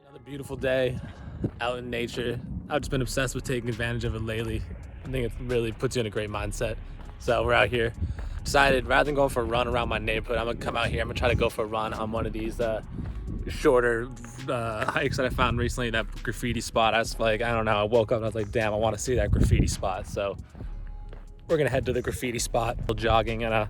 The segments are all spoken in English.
Another beautiful day out in nature. I've just been obsessed with taking advantage of it lately. I think it really puts you in a great mindset. So we're out here. Decided rather than going for a run around my neighborhood, I'm gonna come out here. I'm gonna try to go for a run on one of these shorter hikes that I found recently. That graffiti spot. I was like, I don't know. I woke up and I was like, damn, I want to see that graffiti spot. So we're gonna head to the graffiti spot, jogging and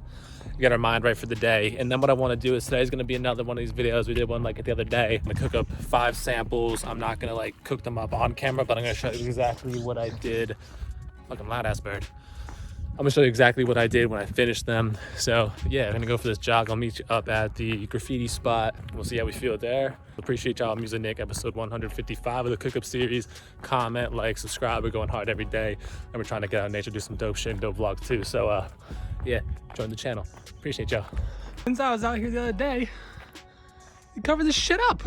get our mind right for the day. And then what I want to do is today's going to be another one of these videos. We did one like the other day. I'm gonna cook up 5 samples. I'm not gonna like cook them up on camera, but I'm gonna show you exactly what I did. Fucking loud ass bird. I'm gonna show you exactly what I did when I finished them. So yeah, I'm gonna go for this jog. I'll meet you up at the graffiti spot. We'll see how we feel there. Appreciate y'all. I'm using Nick, episode 155 of the cook up series. Comment, like, subscribe. We're going hard every day, and we're trying to get out in nature, do some dope shit and dope vlogs too. So yeah, join the channel. Appreciate y'all. Since I was out here the other day, they covered this shit up.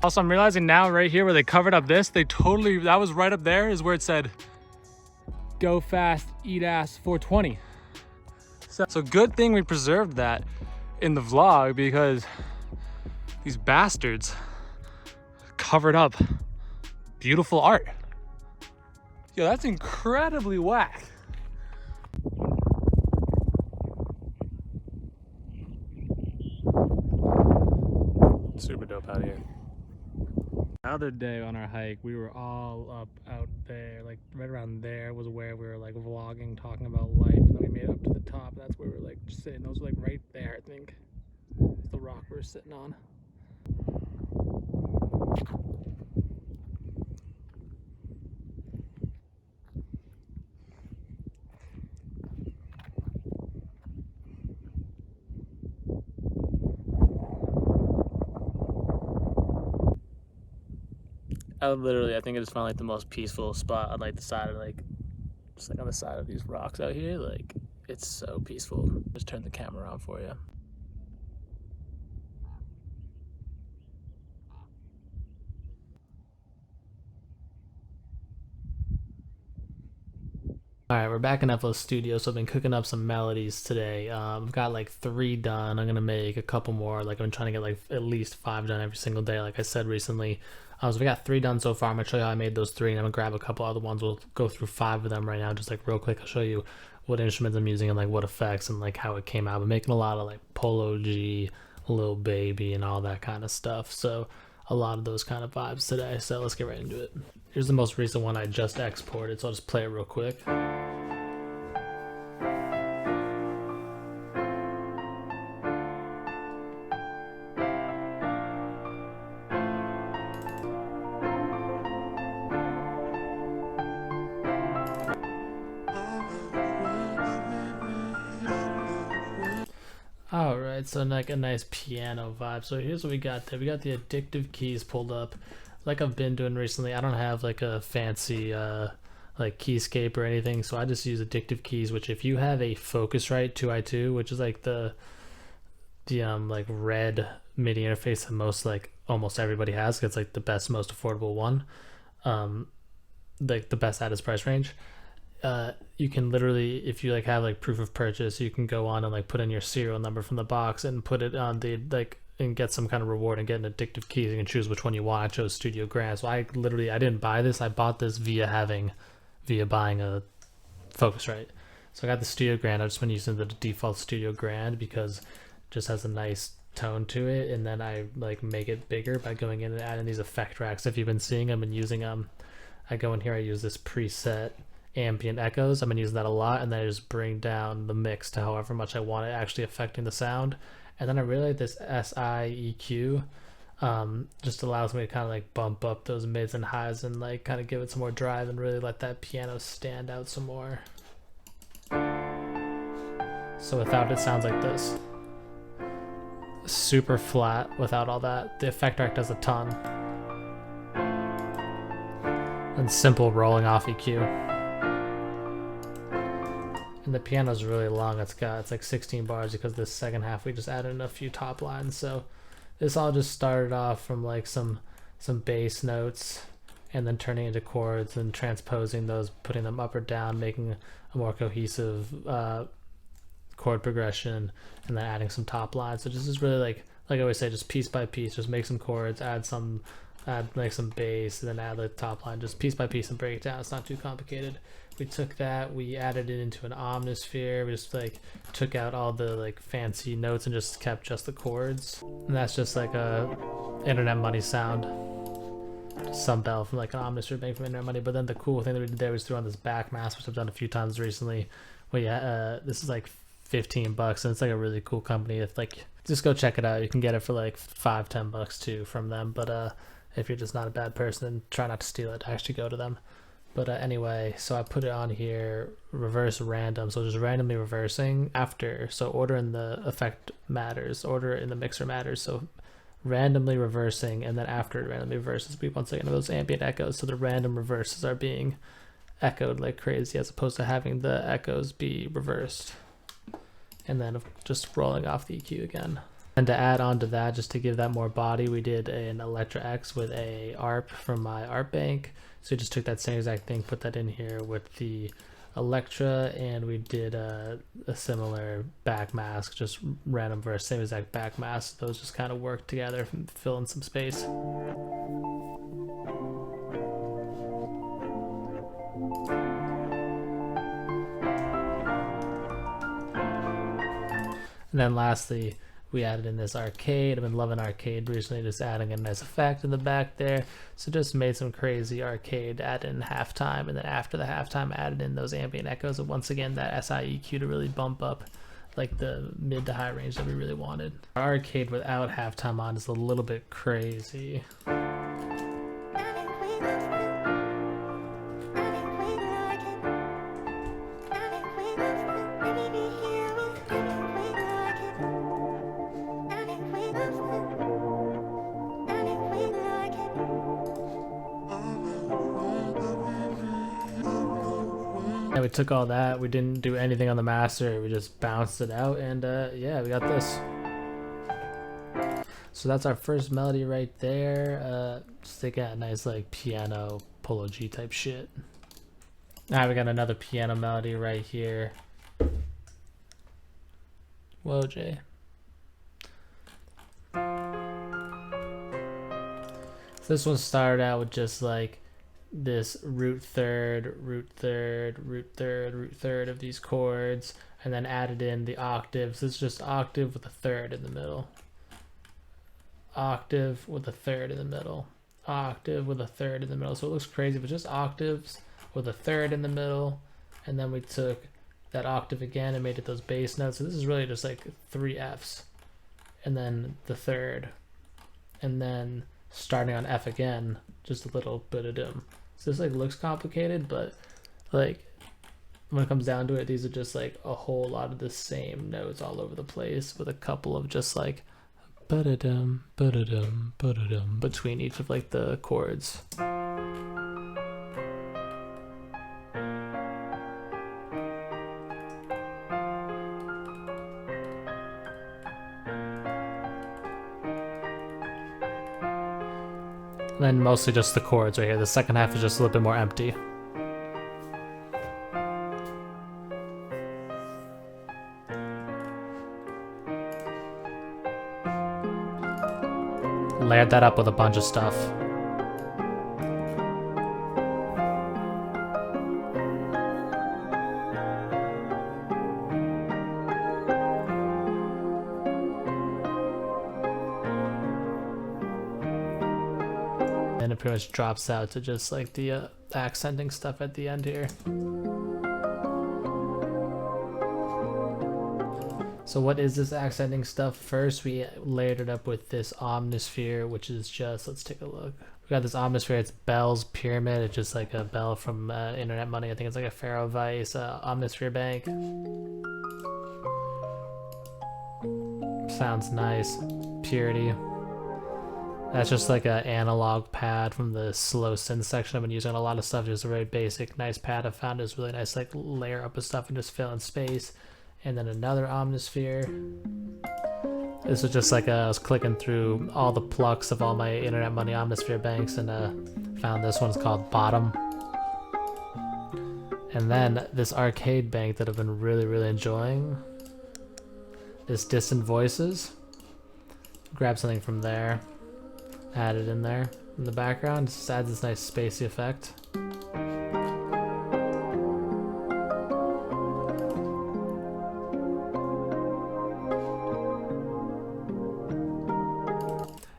Also, I'm realizing now right here where they covered up this, that was right up there is where it said go fast, eat ass 420. So good thing we preserved that in the vlog, because these bastards covered up beautiful art. Yo, that's incredibly whack. Super dope out here. The other day on our hike, we were all up out there, like right around there was where we were like vlogging, talking about life, and then we made it up to the top. That's where we were like sitting. Those were like right there, I think. It's the rock we were sitting on. I think I just found like the most peaceful spot on like the side of just like on the side of these rocks out here. Like, it's so peaceful. Just turn the camera around for you. Alright, we're back in FL Studio, so I've been cooking up some melodies today. I've got like 3 done. I'm gonna make a couple more. Like, I'm trying to get like at least 5 done every single day, like I said recently. So we got 3 done so far. I'm gonna show you how I made those 3, and I'm gonna grab a couple other ones. We'll go through 5 of them right now, just like real quick. I'll show you what instruments I'm using and like what effects and like how it came out. I'm making a lot of like Polo G, Lil Baby, and all that kind of stuff. So a lot of those kind of vibes today. So let's get right into it. Here's the most recent one I just exported, so I'll just play it real quick. Alright, so like a nice piano vibe. So here's what we got there. We got the addictive keys pulled up like I've been doing recently. I don't have like a fancy like keyscape or anything, so I just use addictive keys, which if you have a Focusrite 2i2, which is like the like red MIDI interface that almost everybody has, 'cause it's like the best, most affordable one, like the best at its price range. You can literally, if you like have like proof of purchase, you can go on and like put in your serial number from the box and put it on the and get some kind of reward and get an addictive keys. You can choose which one you want. I chose Studio Grand. So I didn't buy this. I bought this via buying a Focusrite. So I got the Studio Grand. I've just been using the default Studio Grand because it just has a nice tone to it, and then I like make it bigger by going in and adding these effect racks. If you've been seeing, I've been using I go in here, I use this preset ambient echoes. I've been using that a lot, and then I just bring down the mix to however much I want it actually affecting the sound. And then I really like this SIEQ. Just allows me to kind of like bump up those mids and highs and like kind of give it some more drive and really let that piano stand out some more. So without it, sounds like this. Super flat without all that. The effect rack does a ton. And simple rolling off EQ. And the piano's really long. It's like 16 bars because this second half we just added in a few top lines. So this all just started off from like some bass notes, and then turning into chords and transposing those, putting them up or down, making a more cohesive chord progression, and then adding some top lines. So just is really like I always say, just piece by piece, just make some chords, add some add like some bass, and then add the top line just piece by piece and break it down. It's not too complicated. We took that, we added it into an omnisphere. We just like took out all the like fancy notes and just kept just the chords. And that's just like a internet money sound. Some bell from like an omnisphere bank from internet money. But then the cool thing that we did there was throw on this back mask, which I've done a few times recently. Well, yeah, this is like $15 and it's like a really cool company. If like, just go check it out. You can get it for like $5-10 too from them. But if you're just not a bad person, try not to steal it. Actually go to them. But anyway, so I put it on here, reverse random, so just randomly reversing after. So order in the effect matters, order in the mixer matters. So randomly reversing, and then after it randomly reverses, we once again have those ambient echoes. So the random reverses are being echoed like crazy, as opposed to having the echoes be reversed. And then just rolling off the EQ again. And to add on to that, just to give that more body, we did an Electra X with a ARP from my ARP bank. So we just took that same exact thing, put that in here with the Electra, and we did a similar back mask, just random verse, same exact back mask. Those just kind of work together, fill in some space. And then lastly, we added in this arcade. I've been loving arcade recently, just adding a nice effect in the back there. So just made some crazy arcade, added in halftime, and then after the halftime added in those ambient echoes, and once again that SIEQ to really bump up like the mid to high range that we really wanted. Our arcade without halftime on is a little bit crazy. And we took all that, we didn't do anything on the master, we just bounced it out, and yeah, we got this. So that's our first melody right there. Just like a nice like piano Polo G type shit. Now we got another piano melody right here. Whoa, Jay. So this one started out with just like this root third, root third, root third, root third of these chords, and then added in the octaves. This is just octave with a third in the middle. Octave with a third in the middle. Octave with a third in the middle. So it looks crazy, but just octaves with a third in the middle. And then we took that octave again and made it those bass notes. So this is really just like 3 Fs. And then the third. And then starting on F again, just a little bit of dim. So this like looks complicated, but like when it comes down to it, these are just like a whole lot of the same notes all over the place with a couple of just like ba-da-dum, ba-da-dum, ba-da-dum between each of like the chords. And then mostly just the chords right here. The second half is just a little bit more empty. Layered that up with a bunch of stuff. And it pretty much drops out to just like the accenting stuff at the end here. So what is this accenting stuff? First, we layered it up with this omnisphere, which is just, let's take a look. We got this omnisphere, it's Bell's Pyramid. It's just like a bell from Internet Money. I think it's like a Pharaoh Vice omnisphere bank. Sounds nice. Purity. That's just like an analog pad from the slow synth section. I've been using a lot of stuff. Just a very basic, nice pad. I found is really nice, like layer up of stuff and just fill in space. And then another omnisphere. This was just like I was clicking through all the plucks of all my Internet Money omnisphere banks and found this one's called Bottom. And then this arcade bank that I've been really enjoying is Distant Voices. Grab something from there, add it in there. in the background. Just adds this nice spacey effect.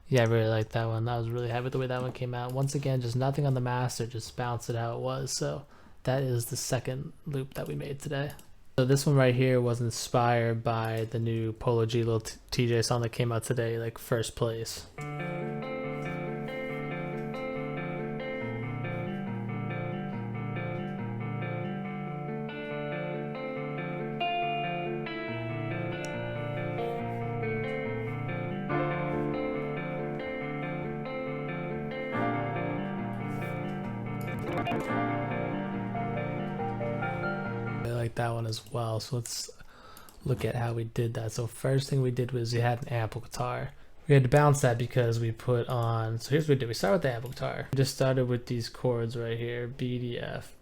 Yeah, I really like that one. I was really happy with the way that one came out. Once again, just nothing on the master, just bounce it how it was. So that is the second loop that we made today. So this one right here was inspired by the new Polo G Lil TJ song that came out today, like First Place. I like that one as well. So let's look at how we did that. So first thing we did was we had an ample guitar. We had to bounce that because we put on, so here's what we did. We started with the ample guitar. We just started with these chords right here, B, D, F.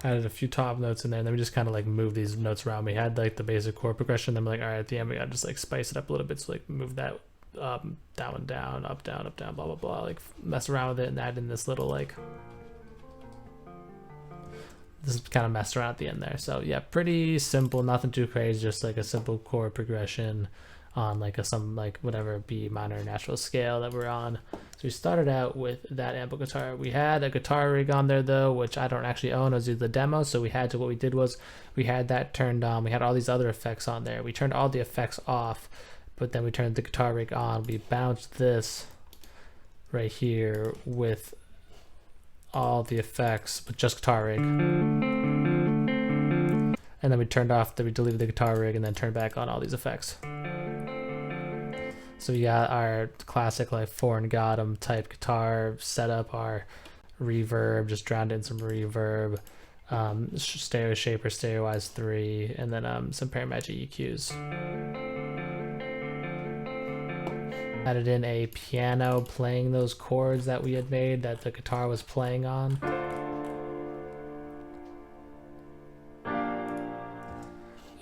Added a few top notes in there, and then we just kind of like move these notes around. We had like the basic chord progression, then we're like, all right, at the end we gotta just like spice it up a little bit, so like move that that one down, up, down, blah blah blah, like mess around with it and add in this little like, this is kind of messed around at the end there. So yeah, pretty simple, nothing too crazy, just like a simple chord progression on like some like whatever B minor natural scale that we're on. So we started out with that ample guitar. We had a guitar rig on there though, which I don't actually own. It was the demo, so we had to, what we did was we had that turned on. We had all these other effects on there. We turned all the effects off, but then we turned the guitar rig on. We bounced this right here with all the effects, but just guitar rig. And then we turned off, then we deleted the guitar rig and then turned back on all these effects. So we got our classic like foreign Gotham type guitar setup, our reverb, just drowned in some reverb, stereo shaper, stereoize 3, and then some Paramagic EQs. Added in a piano playing those chords that we had made that the guitar was playing on.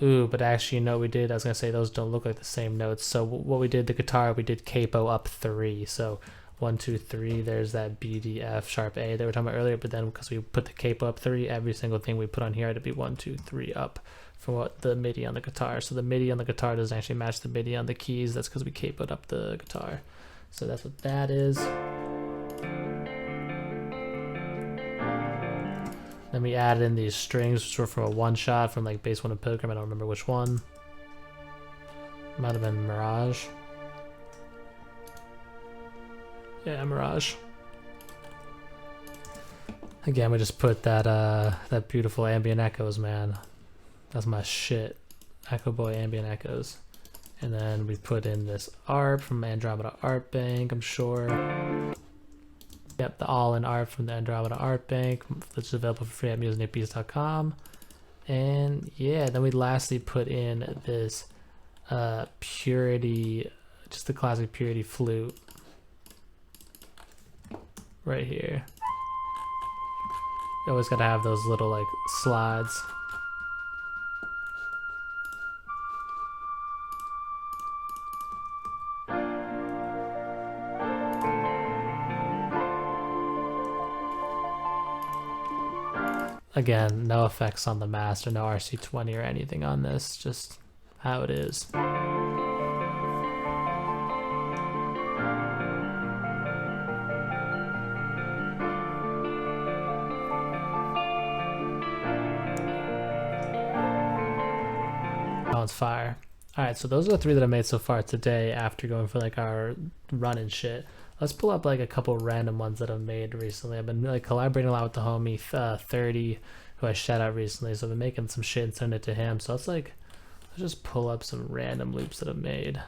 Ooh, but actually, you know what we did? I was going to say those don't look like the same notes. So what we did, the guitar, we did capo up 3. So 1, 2, 3, there's that B, D, F, sharp A that we were talking about earlier. But then because we put the capo up 3, every single thing we put on here had to be 1, 2, 3 up from what the MIDI on the guitar. So the MIDI on the guitar doesn't actually match the MIDI on the keys. That's because we capoed up the guitar. So that's what that is. Then we added in these strings, which were from a one-shot from like Bass 1 and Pilgrim. I don't remember which one. Might have been Mirage. Yeah, Mirage. Again, we just put that that beautiful ambient echoes, man. That's my shit. Echo Boy ambient echoes. And then we put in this art from Andromeda Art Bank, I'm sure. Yep, the all-in art from the Andromeda Art Bank, that's available for free at musicnicbeats.com. And yeah, then we lastly put in this Purity, just the classic Purity flute right here. You always gotta have those little like slides. Again, no effects on the master, no RC20 or anything on this, just how it is. That one's fire. Alright, so those are the 3 that I made so far today after going for like our run and shit. Let's pull up like a couple random ones that I've made recently. I've been like collaborating a lot with the homie 30, who I shout out recently. So I've been making some shit and sending it to him. So let's just pull up some random loops that I've made.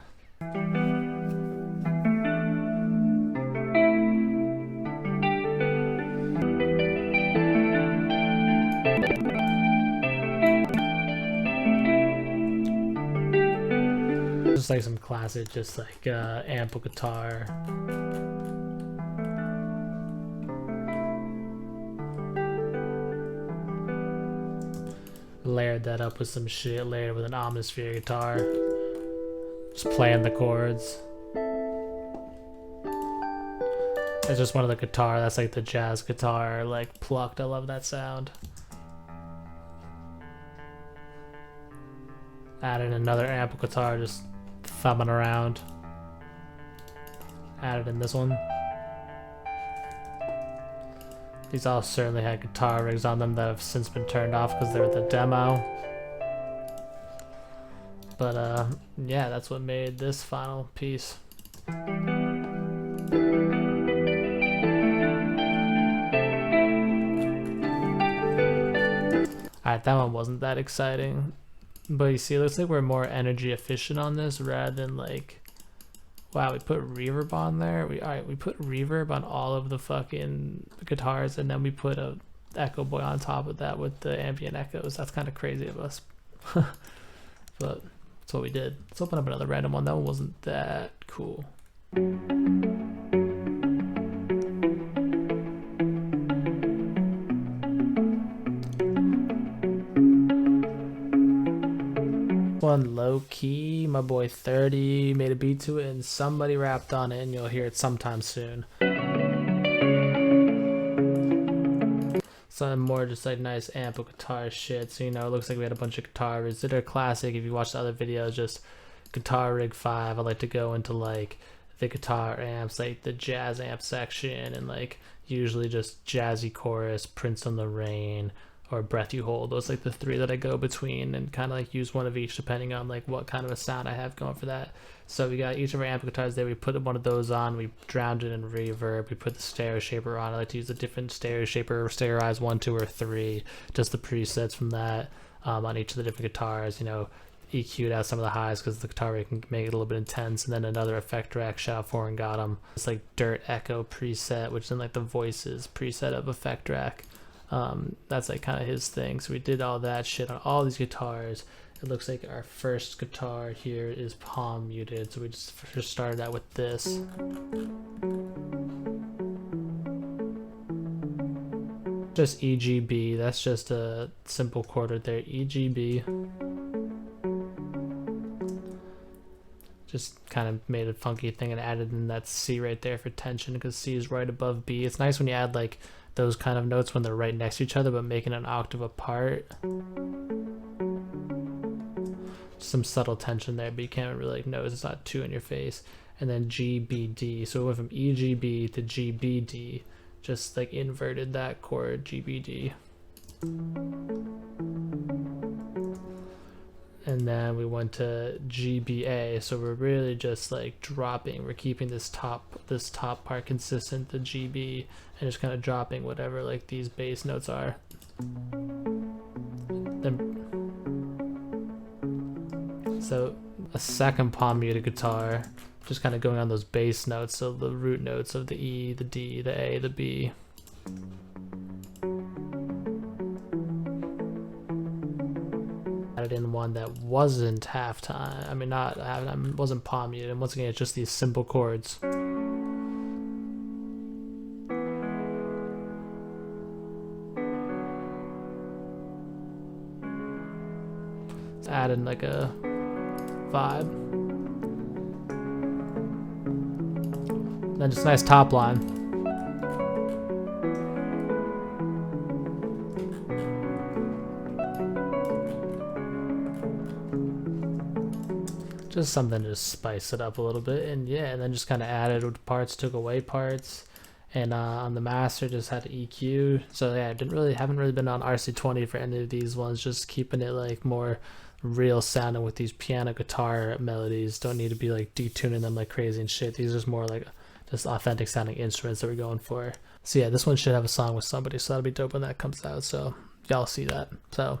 Just like some classic, just like ample guitar. layered that up with some shit, layered with an omnisphere guitar. Just playing the chords. It's just one of the guitar, that's like the jazz guitar, like plucked. I love that sound. Added another amp guitar, just thumbing around. Added in this one. These all certainly had guitar rigs on them that have since been turned off because they were the demo. But yeah, that's what made this final piece. Alright, that one wasn't that exciting. But you see, it looks like we're more energy efficient on this rather than like, wow, we put reverb on there. We put reverb on all of the fucking guitars, and then we put a echo boy on top of that with the ambient echoes. That's kind of crazy of us. But that's what we did. Let's open up another random one. That one wasn't that cool. One low key, my boy 30 made a beat to it and somebody rapped on it, and you'll hear it sometime soon. Some more just like nice amp guitar shit. So, you know, it looks like we had a bunch of guitar rigs that are classic. If you watch the other videos, just guitar rig 5, I like to go into like the guitar amps, like the jazz amp section, and like usually just jazzy chorus, Prince on the Rain, or Breath You Hold. Those like the 3 that I go between, and kind of like use one of each depending on like what kind of a sound I have going for that. So we got each of our amp guitars there. We put one of those on. We drowned it in reverb. We put the stereo shaper on. I like to use a different stereo shaper, stereo 1, 2, or 3. Just the presets from that on each of the different guitars. You know, EQ'd out some of the highs because the guitar rig can make it a little bit intense, and then another effect rack. Shout out Foreign got 'em. It's like Dirt Echo preset, which is in like the voices preset of effect rack. That's like kind of his thing. So we did all that shit on all these guitars. It looks like our first guitar here is palm muted, so we just first started out with this. Just EGB, that's just a simple chord right there, EGB. Just kind of made a funky thing and added in that C right there for tension, because C is right above B. It's nice when you add like those kind of notes when they're right next to each other but making an octave apart. Some subtle tension there, but you can't really like notice. It's not too in your face. And then GBD, so it went from EGB to GBD, just like inverted that chord, GBD. And then we went to GBA, so we're really just like dropping. We're keeping this top part consistent, the GB, and just kind of dropping whatever like these bass notes are. Then, so a second palm muted guitar, just kind of going on those bass notes, so the root notes of the E, the D, the A, the B. Added in one that wasn't halftime. I mean, not halftime, wasn't palm muted. And once again, it's just these simple chords. Let's add in like a vibe. And then just a nice top line. Just something to spice it up a little bit, and yeah, and then just kind of added parts, took away parts, and on the master just had EQ. So yeah, haven't really been on RC20 for any of these ones. Just keeping it like more real sounding with these piano guitar melodies. Don't need to be like detuning them like crazy and shit. These are just more like just authentic sounding instruments that we're going for. So yeah, this one should have a song with somebody, so that'll be dope when that comes out. So y'all see that. So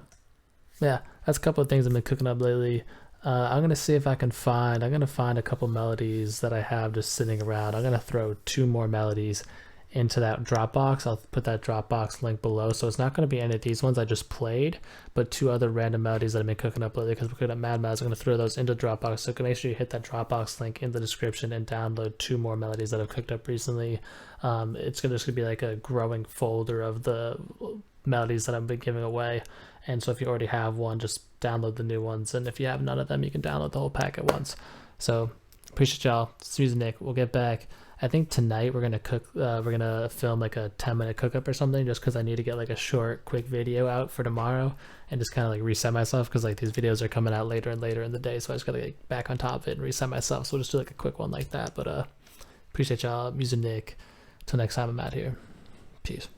yeah, that's a couple of things I've been cooking up lately. I'm gonna see if I can find. I'm gonna find a couple melodies that I have just sitting around. I'm gonna throw 2 more melodies into that Dropbox. I'll put that Dropbox link below. So it's not gonna be any of these ones I just played, but 2 other random melodies that I've been cooking up lately because we're cooking up Mad Mads. I'm gonna throw those into Dropbox. So make sure you hit that Dropbox link in the description and download 2 more melodies that I've cooked up recently. It's just gonna be like a growing folder of the melodies that I've been giving away. And so if you already have one, just download the new ones. And if you have none of them, you can download the whole pack at once. So appreciate y'all. It's Music Nick. We'll get back. I think tonight we're gonna cook. We're gonna film like a 10-minute cook-up or something, just because I need to get like a short, quick video out for tomorrow, and just kind of like reset myself, because like these videos are coming out later and later in the day, so I just gotta get back on top of it and reset myself. So we'll just do like a quick one like that. But appreciate y'all. Music Nick. Till next time, I'm out here. Peace.